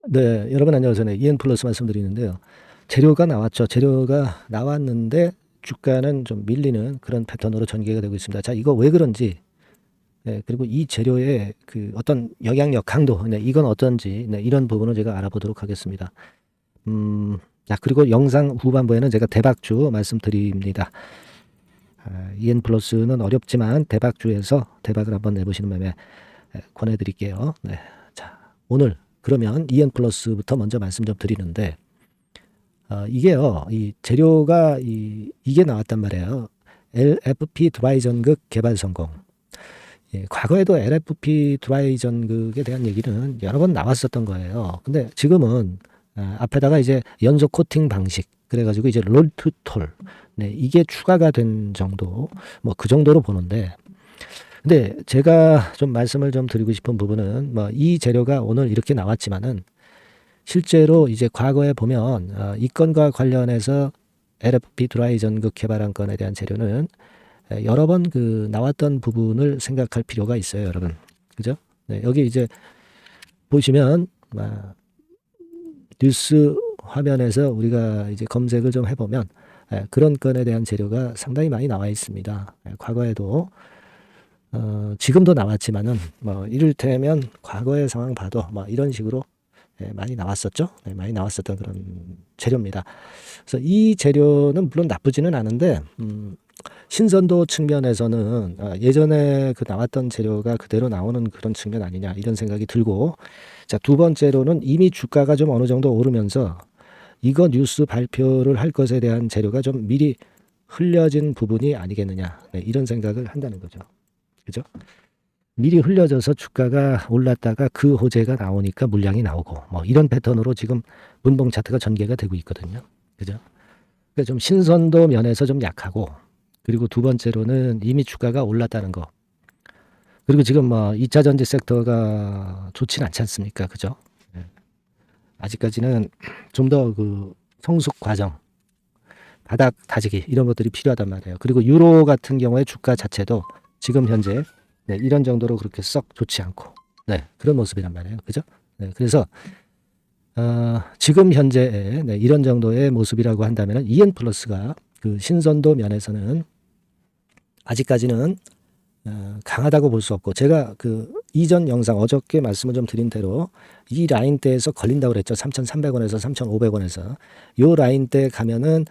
네, 여러분 안녕하세요. 네, EN 플러스 말씀드리는데요. 재료가 나왔죠. 재료가 나왔는데 주가는 좀 밀리는 그런 패턴으로 전개가 되고 있습니다. 자, 이거 왜 그런지, 네, 그리고 이 재료의 그 어떤 영향력, 강도, 네, 이건 어떤지, 네, 이런 부분을 제가 알아보도록 하겠습니다. 자, 그리고 영상 후반부에는 제가 대박주 말씀드립니다. EN 플러스는 어렵지만 대박주에서 대박을 한번 내보시는 매매 권해드릴게요. 네, 자, 오늘 그러면 EN 플러스부터 먼저 말씀 좀 드리는데, 이게요, 이 재료가 이게 나왔단 말이에요. LFP 드라이 전극 개발 성공. 예, 과거에도 LFP 드라이 전극에 대한 얘기는 여러 번 나왔었던 거예요. 근데 지금은 앞에다가 이제 연속 코팅 방식, 그래가지고 이제 롤트톨, 네, 이게 추가가 된 정도, 뭐 그 정도로 보는데, 근데 제가 좀 말씀을 좀 드리고 싶은 부분은 뭐 이 재료가 오늘 이렇게 나왔지만은 실제로 이제 과거에 보면 이 건과 관련해서 LFP 드라이 전극 개발한 건에 대한 재료는 여러 번 그 나왔던 부분을 생각할 필요가 있어요, 여러분. 그죠? 네, 여기 이제 보시면 뉴스 화면에서 우리가 이제 검색을 좀 해보면 그런 건에 대한 재료가 상당히 많이 나와 있습니다. 과거에도 지금도 나왔지만은 뭐 이를테면 과거의 상황 봐도 뭐 이런 식으로 많이 나왔었죠. 네, 많이 나왔었던 그런 재료입니다. 그래서 이 재료는 물론 나쁘지는 않은데 신선도 측면에서는 예전에 그 나왔던 재료가 그대로 나오는 그런 측면 아니냐 이런 생각이 들고, 자, 두 번째로는 이미 주가가 좀 어느 정도 오르면서 이거 뉴스 발표를 할 것에 대한 재료가 좀 미리 흘려진 부분이 아니겠느냐, 네, 이런 생각을 한다는 거죠. 그죠? 미리 흘려져서 주가가 올랐다가 그 호재가 나오니까 물량이 나오고 뭐 이런 패턴으로 지금 분봉 차트가 전개가 되고 있거든요. 그죠? 그러니까 좀 신선도 면에서 좀 약하고, 그리고 두 번째로는 이미 주가가 올랐다는 거. 그리고 지금 뭐 2차 전지 섹터가 좋진 않지 않습니까? 그죠? 예. 아직까지는 좀 더 그 성숙 과정, 바닥 다지기 이런 것들이 필요하단 말이에요. 그리고 유로 같은 경우에 주가 자체도 지금 현재 네, 이런 정도로 그렇게 썩 좋지 않고, 네, 그런 모습이란 말이에요. 그죠? 네, 그래서 지금 현재 네, 이런 정도의 모습이라고 한다면 EN 플러스가 그 신선도 면에서는 아직까지는 강하다고 볼 수 없고, 제가 그 이전 영상 어저께 말씀을 좀 드린 대로 이 라인대에서 걸린다고 그랬죠. 3,300원에서 3,500원에서 요 라인대 가면은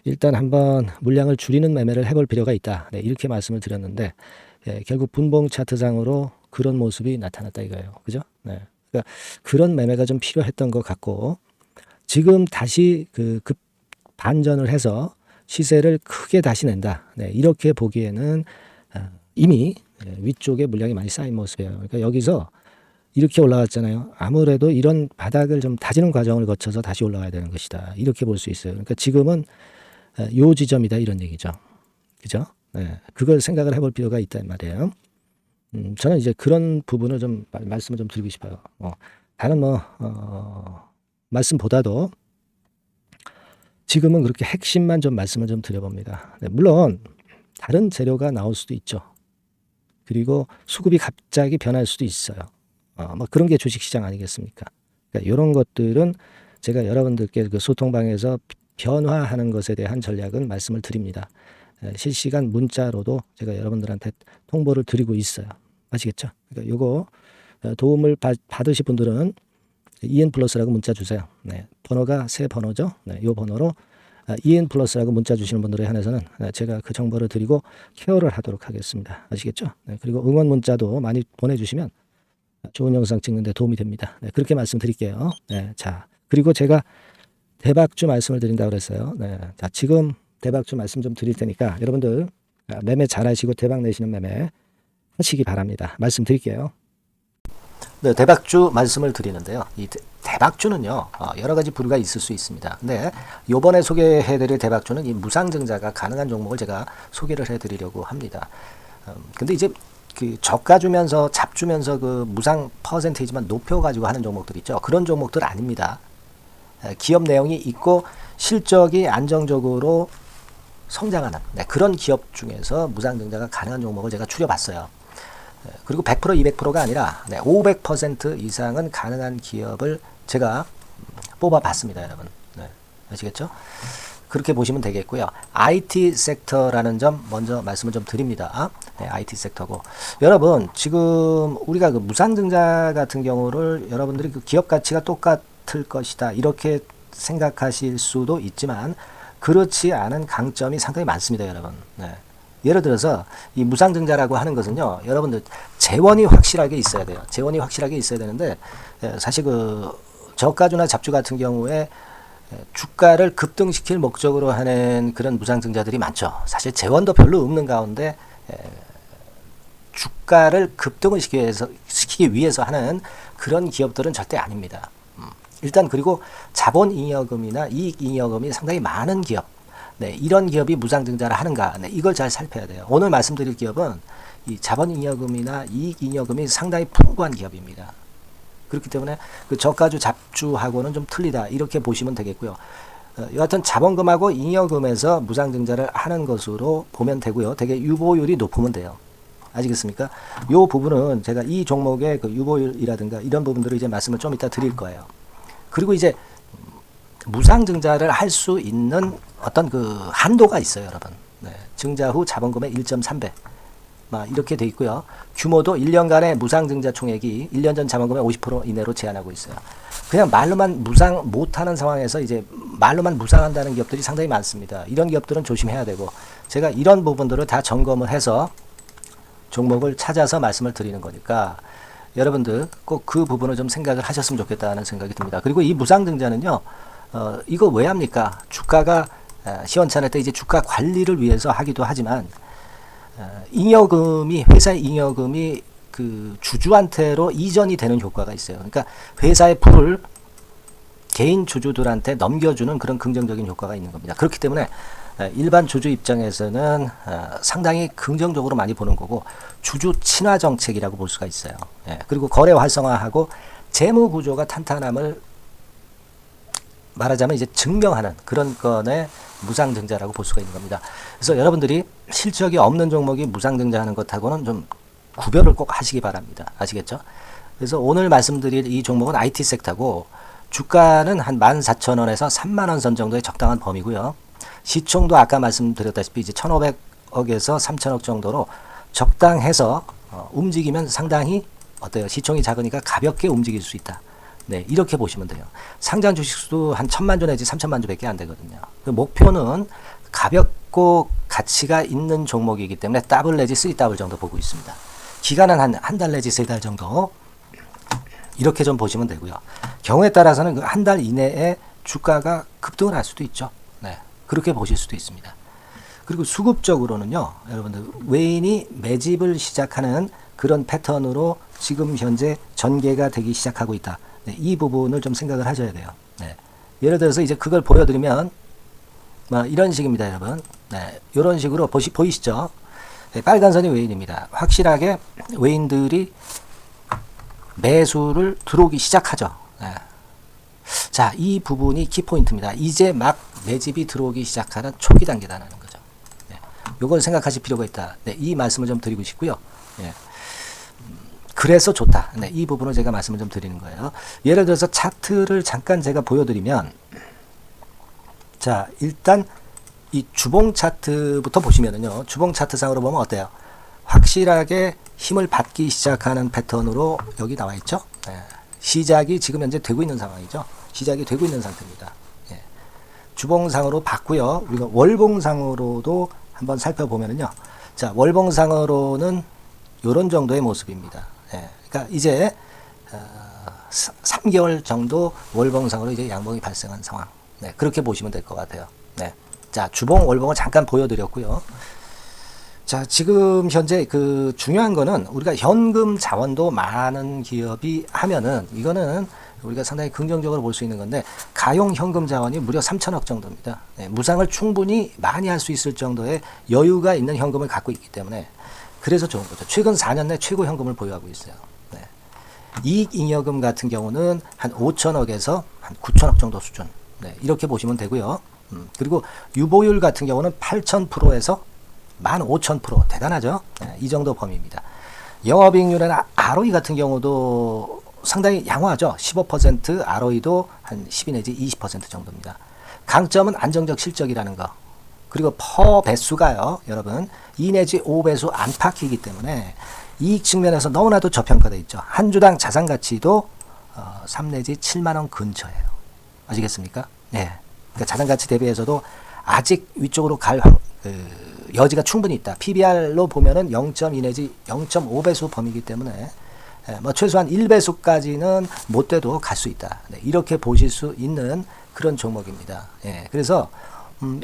일단 한번 물량을 줄이는 매매를 해볼 필요가 있다. 네, 이렇게 말씀을 드렸는데 결국 분봉 차트상으로 그런 모습이 나타났다 이거예요. 그죠? 네. 그러니까 그런 매매가 좀 필요했던 것 같고, 지금 다시 급 반전을 해서 시세를 크게 다시 낸다. 네, 이렇게 보기에는 이미 위쪽에 물량이 많이 쌓인 모습이에요. 그러니까 여기서 이렇게 올라왔잖아요. 아무래도 이런 바닥을 좀 다지는 과정을 거쳐서 다시 올라가야 되는 것이다. 이렇게 볼 수 있어요. 그러니까 지금은 요 지점이다 이런 얘기죠. 그죠? 네, 그걸 생각을 해볼 필요가 있단 말이에요. 저는 이제 그런 부분을 좀 말씀을 좀 드리고 싶어요. 다른 뭐 말씀보다도 지금은 그렇게 핵심만 좀 말씀을 좀 드려봅니다. 네, 물론 다른 재료가 나올 수도 있죠. 그리고 수급이 갑자기 변할 수도 있어요. 뭐 그런 게 주식시장 아니겠습니까? 그러니까 이런 것들은 제가 여러분들께 그 소통방에서 변화하는 것에 대한 전략은 말씀을 드립니다. 실시간 문자로도 제가 여러분들한테 통보를 드리고 있어요. 아시겠죠? 그러니까 요거 도움을 받으실 분들은 EN 플러스라고 문자 주세요. 네, 번호가 새 번호죠. 네, 요 번호로 EN 플러스라고 문자 주시는 분들에 한해서는 제가 그 정보를 드리고 케어를 하도록 하겠습니다. 아시겠죠? 네, 그리고 응원 문자도 많이 보내주시면 좋은 영상 찍는데 도움이 됩니다. 네, 그렇게 말씀드릴게요. 네, 자, 그리고 제가 대박주 말씀을 드린다고 그랬어요. 네, 자, 지금 대박주 말씀 좀 드릴 테니까 여러분들 매매 잘하시고 대박 내시는 매매 하시기 바랍니다. 말씀드릴게요. 네, 대박주 말씀을 드리는데요. 이 대박주는요, 여러 가지 부류가 있을 수 있습니다. 근데 요번에 소개해드릴 대박주는 이 무상증자가 가능한 종목을 제가 소개를 해드리려고 합니다. 근데 이제 그 저가 주면서 잡 주면서 그 무상 퍼센테이지만 높여가지고 하는 종목들 있죠. 그런 종목들 아닙니다. 기업 내용이 있고 실적이 안정적으로 성장하는 그런 기업 중에서 무상증자가 가능한 종목을 제가 추려봤어요. 그리고 100% 200%가 아니라 500% 이상은 가능한 기업을 제가 뽑아봤습니다, 여러분. 네, 아시겠죠? 그렇게 보시면 되겠고요. IT 섹터라는 점 먼저 말씀을 좀 드립니다. 네, IT 섹터고 여러분 지금 우리가 그 무상증자 같은 경우를 여러분들이 그 기업 가치가 똑같을 것이다 이렇게 생각하실 수도 있지만 그렇지 않은 강점이 상당히 많습니다, 여러분. 네. 예를 들어서 이 무상증자라고 하는 것은요, 여러분들 재원이 확실하게 있어야 돼요. 재원이 확실하게 있어야 되는데 사실 그 저가주나 잡주 같은 경우에 주가를 급등시킬 목적으로 하는 그런 무상증자들이 많죠. 사실 재원도 별로 없는 가운데 주가를 급등을 시키기 위해서 하는 그런 기업들은 절대 아닙니다. 일단 그리고 자본잉여금이나 이익잉여금이 상당히 많은 기업, 네, 이런 기업이 무상증자를 하는가, 네, 이걸 잘 살펴야 돼요. 오늘 말씀드릴 기업은 이 자본잉여금이나 이익잉여금이 상당히 풍부한 기업입니다. 그렇기 때문에 그 저가주 잡주하고는 좀 틀리다 이렇게 보시면 되겠고요. 여하튼 자본금하고 잉여금에서 무상증자를 하는 것으로 보면 되고요. 되게 유보율이 높으면 돼요. 아시겠습니까? 이 부분은 제가 이 종목의 그 유보율이라든가 이런 부분들을 이제 말씀을 좀 이따 드릴 거예요. 그리고 이제 무상증자를 할 수 있는 어떤 그 한도가 있어요, 여러분. 네, 증자 후 자본금의 1.3배. 이렇게 돼 있고요. 규모도 1년간의 무상증자 총액이 1년 전 자본금의 50% 이내로 제한하고 있어요. 그냥 말로만 무상 못하는 상황에서 이제 말로만 무상한다는 기업들이 상당히 많습니다. 이런 기업들은 조심해야 되고 제가 이런 부분들을 다 점검을 해서 종목을 찾아서 말씀을 드리는 거니까 여러분들 꼭 그 부분을 좀 생각을 하셨으면 좋겠다는 생각이 듭니다. 그리고 이 무상증자는요, 이거 왜 합니까? 주가가 시원찮을 때 이제 주가 관리를 위해서 하기도 하지만 잉여금이 회사의 잉여금이 그 주주한테로 이전이 되는 효과가 있어요. 그러니까 회사의 풀을 개인 주주들한테 넘겨주는 그런 긍정적인 효과가 있는 겁니다. 그렇기 때문에 일반 주주 입장에서는 상당히 긍정적으로 많이 보는 거고 주주 친화 정책이라고 볼 수가 있어요. 그리고 거래 활성화하고 재무 구조가 탄탄함을 말하자면 이제 증명하는 그런 건의 무상증자라고 볼 수가 있는 겁니다. 그래서 여러분들이 실적이 없는 종목이 무상증자하는 것하고는 좀 구별을 꼭 하시기 바랍니다. 아시겠죠? 그래서 오늘 말씀드릴 이 종목은 IT 섹터고 주가는 한 14,000원에서 30,000원 선 정도의 적당한 범위고요. 시총도 아까 말씀드렸다시피 이제 1,500억에서 3,000억 정도로 적당해서 움직이면 상당히 어때요? 시총이 작으니까 가볍게 움직일 수 있다. 네, 이렇게 보시면 돼요. 상장 주식수도 한 1,000만 주 내지 3,000만 주밖에 안 되거든요. 그 목표는 가볍고 가치가 있는 종목이기 때문에 더블 내지 3더블 정도 보고 있습니다. 기간은 한 달 내지 3달 정도 이렇게 좀 보시면 되고요. 경우에 따라서는 그 한 달 이내에 주가가 급등을 할 수도 있죠. 네, 그렇게 보실 수도 있습니다. 그리고 수급적으로는요, 여러분들 외인이 매집을 시작하는 그런 패턴으로 지금 현재 전개가 되기 시작하고 있다. 네, 이 부분을 좀 생각을 하셔야 돼요. 네. 예를 들어서 이제 그걸 보여드리면 이런 식입니다, 여러분. 네, 이런 식으로 보이시죠? 네, 빨간 선이 외인입니다. 확실하게 외인들이 매수를 들어오기 시작하죠. 네. 자, 이 부분이 키포인트입니다. 이제 막 매집이 들어오기 시작하는 초기 단계라는 거죠. 네. 요걸 생각하실 필요가 있다. 네, 이 말씀을 좀 드리고 싶고요. 네. 그래서 좋다. 네, 이 부분을 제가 말씀을 좀 드리는 거예요. 예를 들어서 차트를 잠깐 제가 보여드리면, 자, 일단 이 주봉 차트부터 보시면은요, 주봉 차트상으로 보면 어때요? 확실하게 힘을 받기 시작하는 패턴으로 여기 나와 있죠. 네. 시작이 지금 현재 되고 있는 상황이죠. 시작이 되고 있는 상태입니다. 예. 주봉상으로 봤고요. 우리가 월봉상으로도 한번 살펴보면은요, 자, 월봉상으로는 이런 정도의 모습입니다. 예. 그러니까 이제 3개월 정도 월봉상으로 이제 양봉이 발생한 상황. 네, 그렇게 보시면 될 것 같아요. 네. 자, 주봉, 월봉을 잠깐 보여드렸고요. 자, 지금 현재 그 중요한 거는 우리가 현금 자원도 많은 기업이 하면은 이거는 우리가 상당히 긍정적으로 볼 수 있는 건데 가용 현금 자원이 무려 3,000억 정도입니다. 네, 무상을 충분히 많이 할 수 있을 정도의 여유가 있는 현금을 갖고 있기 때문에 그래서 좋은 거죠. 최근 4년 내 최고 현금을 보유하고 있어요. 네. 이익잉여금 같은 경우는 한 5천억에서 한 9천억 정도 수준. 네, 이렇게 보시면 되고요. 그리고 유보율 같은 경우는 8,000%에서 15,000% 대단하죠. 네, 이 정도 범위입니다. 영업이익률이나 ROE 같은 경우도 상당히 양호하죠. 15%, ROE도 한 12 내지 20% 정도입니다. 강점은 안정적 실적이라는 거. 그리고 퍼 배수가요, 여러분 2 내지 5배수 안팎이기 때문에 이익 측면에서 너무나도 저평가되어 있죠. 한 주당 자산 가치도 3 내지 7만 원 근처예요. 아시겠습니까? 네. 그러니까 자산 가치 대비해서도 아직 위쪽으로 갈 여지가 충분히 있다. PBR로 보면은 0.2 내지 0.5배수 범위이기 때문에 뭐 최소한 1배수까지는 못 돼도 갈 수 있다. 네, 이렇게 보실 수 있는 그런 종목입니다. 예, 그래서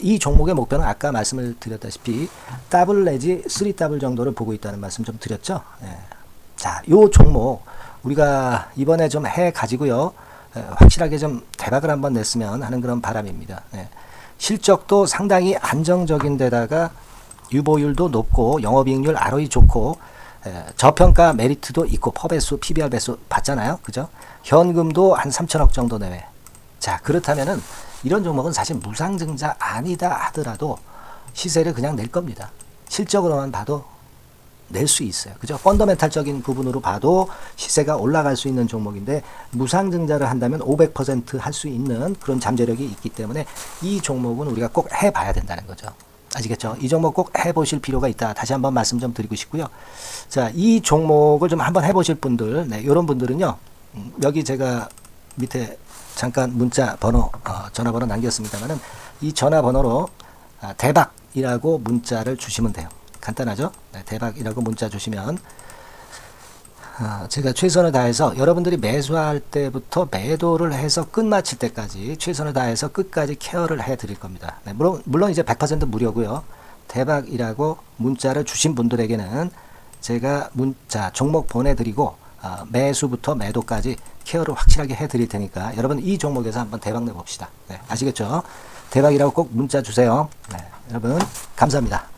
이 종목의 목표는 아까 말씀을 드렸다시피 더블 내지 3더블 정도를 보고 있다는 말씀 좀 드렸죠. 예. 자, 요 종목 우리가 이번에 좀 해 가지고요. 확실하게 좀 대박을 한번 냈으면 하는 그런 바람입니다. 예. 실적도 상당히 안정적인 데다가 유보율도 높고 영업이익률 ROE 좋고 저평가 메리트도 있고 퍼배수 PBR 배수 봤잖아요. 그죠? 현금도 한 3천억 정도 내외. 자, 그렇다면은 이런 종목은 사실 무상증자 아니다 하더라도 시세를 그냥 낼 겁니다. 실적으로만 봐도 낼 수 있어요. 그죠? 펀더멘탈적인 부분으로 봐도 시세가 올라갈 수 있는 종목인데 무상증자를 한다면 500% 할 수 있는 그런 잠재력이 있기 때문에 이 종목은 우리가 꼭 해봐야 된다는 거죠. 아시겠죠? 이 종목 꼭 해보실 필요가 있다. 다시 한번 말씀 좀 드리고 싶고요. 자, 이 종목을 좀 한번 해보실 분들, 네, 이런 분들은요, 여기 제가 밑에 잠깐 문자 번호, 전화번호 남겼습니다만은 이 전화번호로 대박이라고 문자를 주시면 돼요. 간단하죠? 네, 대박이라고 문자 주시면 제가 최선을 다해서 여러분들이 매수할 때부터 매도를 해서 끝마칠 때까지 최선을 다해서 끝까지 케어를 해 드릴 겁니다. 네, 물론 이제 100% 무료고요. 대박이라고 문자를 주신 분들에게는 제가 문자 종목 보내드리고 매수부터 매도까지 케어를 확실하게 해 드릴 테니까 여러분 이 종목에서 한번 대박 내봅시다. 네, 아시겠죠? 대박이라고 꼭 문자 주세요. 네, 여러분 감사합니다.